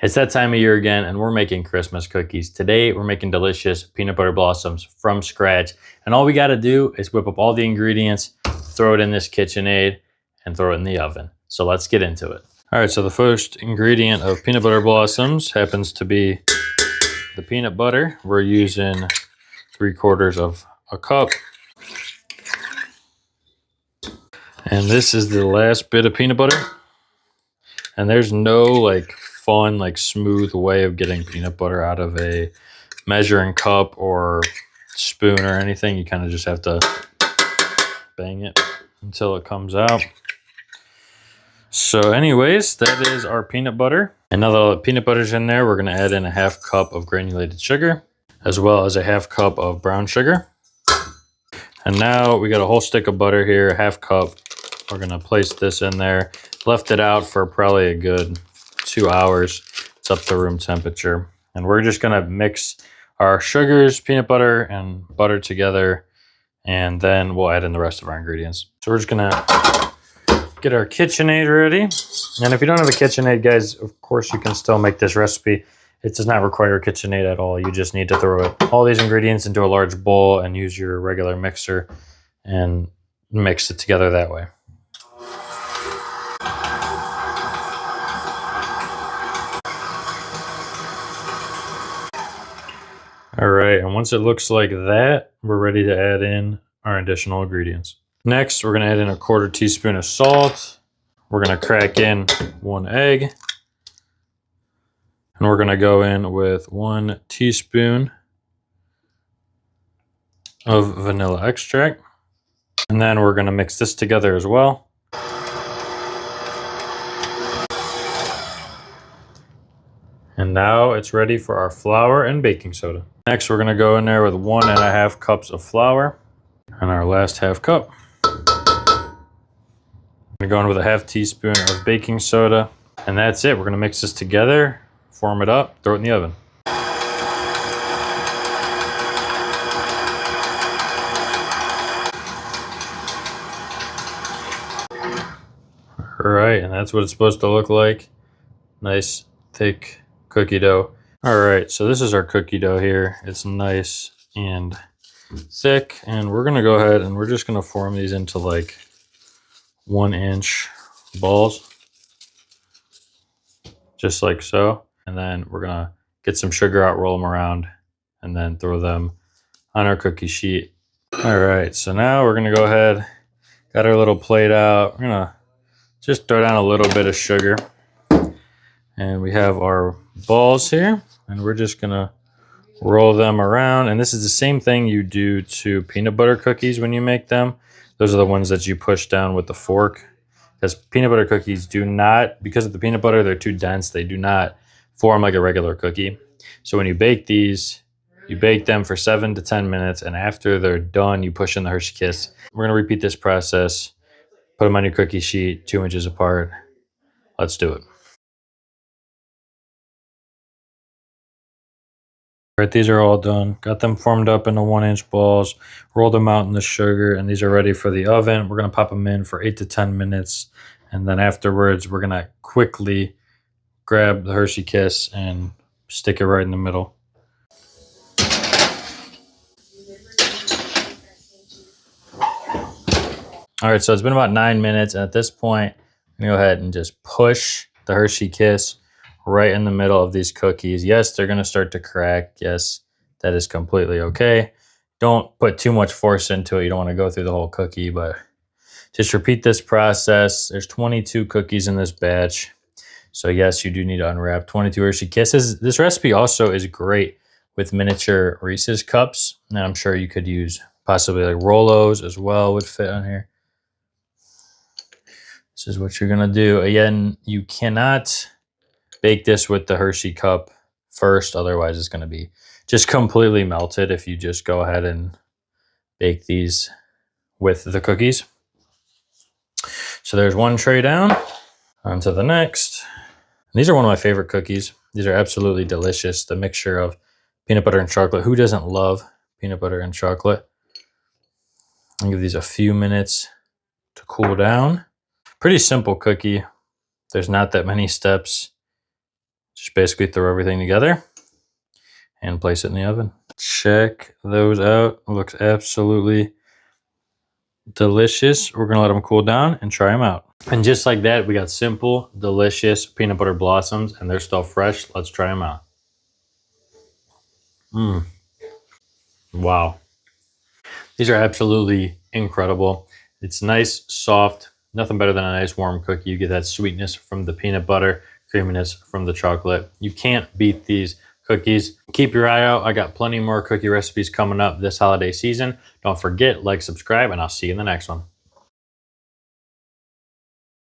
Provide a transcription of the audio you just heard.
It's that time of year again, and we're making Christmas cookies. Today, we're making delicious peanut butter blossoms from scratch. And all we got to do is whip up all the ingredients, throw it in this KitchenAid, and throw it in the oven. So let's get into it. All right, so the first ingredient of peanut butter blossoms happens to be the peanut butter. We're using 3/4 of a cup. And this is the last bit of peanut butter. And there's no fun, smooth way of getting peanut butter out of a measuring cup or spoon or anything. You kind of just have to bang it until it comes out. So anyways, that is our peanut butter. And now that the peanut butter's in there, we're going to add in a 1/2 cup of granulated sugar, as well as a 1/2 cup of brown sugar. And now we got a whole stick of butter here, a 1/2 cup. We're going to place this in there. Left it out for probably a good 2 hours. It's up to room temperature. And we're just going to mix our sugars, peanut butter, and butter together. And then we'll add in the rest of our ingredients. So we're just going to get our KitchenAid ready. And if you don't have a KitchenAid, guys, of course you can still make this recipe. It does not require a KitchenAid at all. You just need to throw all these ingredients into a large bowl and use your regular mixer and mix it together that way. All right, and once it looks like that, we're ready to add in our additional ingredients. Next, we're gonna add in a 1/4 teaspoon of salt. We're gonna crack in 1 egg. And we're gonna go in with 1 teaspoon of vanilla extract. And then we're gonna mix this together as well. And now it's ready for our flour and baking soda. Next, we're gonna go in there with 1 1/2 cups of flour and our last 1/2 cup. I'm gonna go in with a 1/2 teaspoon of baking soda, and that's it. We're gonna mix this together, form it up, throw it in the oven. All right, and that's what it's supposed to look like. Nice, thick cookie dough. All right, so this is our cookie dough here. It's nice and thick, and we're gonna go ahead and we're just gonna form these into 1-inch balls, just like so. And then we're gonna get some sugar out, roll them around, and then throw them on our cookie sheet. All right, so now we're gonna go ahead, got our little plate out. We're gonna just throw down a little bit of sugar. And we have our balls here, and we're just gonna roll them around. And this is the same thing you do to peanut butter cookies when you make them. Those are the ones that you push down with the fork. Because peanut butter cookies do not, because of the peanut butter, they're too dense. They do not form like a regular cookie. So when you bake these, you bake them for 7 to 10 minutes. And after they're done, you push in the Hershey Kiss. We're gonna repeat this process. Put them on your cookie sheet, 2 inches apart. Let's do it. All right, these are all done. Got them formed up into 1-inch balls, rolled them out in the sugar, and these are ready for the oven. We're gonna pop them in for 8 to 10 minutes. And then afterwards, we're gonna quickly grab the Hershey Kiss and stick it right in the middle. All right, so it's been about 9 minutes. And at this point, I'm gonna go ahead and just push the Hershey Kiss right in the middle of these cookies. Yes, they're gonna start to crack. Yes, that is completely okay. Don't put too much force into it. You don't wanna go through the whole cookie, but just repeat this process. There's 22 cookies in this batch. So yes, you do need to unwrap 22 Hershey Kisses. This recipe also is great with miniature Reese's cups. And I'm sure you could use possibly Rolos as well would fit on here. This is what you're gonna do. Again, you cannot bake this with the Hershey cup first, otherwise it's gonna be just completely melted if you just go ahead and bake these with the cookies. So there's one tray down, on to the next. And these are one of my favorite cookies. These are absolutely delicious. The mixture of peanut butter and chocolate. Who doesn't love peanut butter and chocolate? I'll give these a few minutes to cool down. Pretty simple cookie. There's not that many steps. Just basically throw everything together and place it in the oven. Check those out. Looks absolutely delicious. We're gonna let them cool down and try them out. And just like that, we got simple, delicious peanut butter blossoms, and they're still fresh. Let's try them out. Wow. These are absolutely incredible. It's nice, soft, nothing better than a nice warm cookie. You get that sweetness from the peanut butter, creaminess from the chocolate. You can't beat these cookies. Keep your eye out. I got plenty more cookie recipes coming up this holiday season. Don't forget, like, subscribe, and I'll see you in the next one.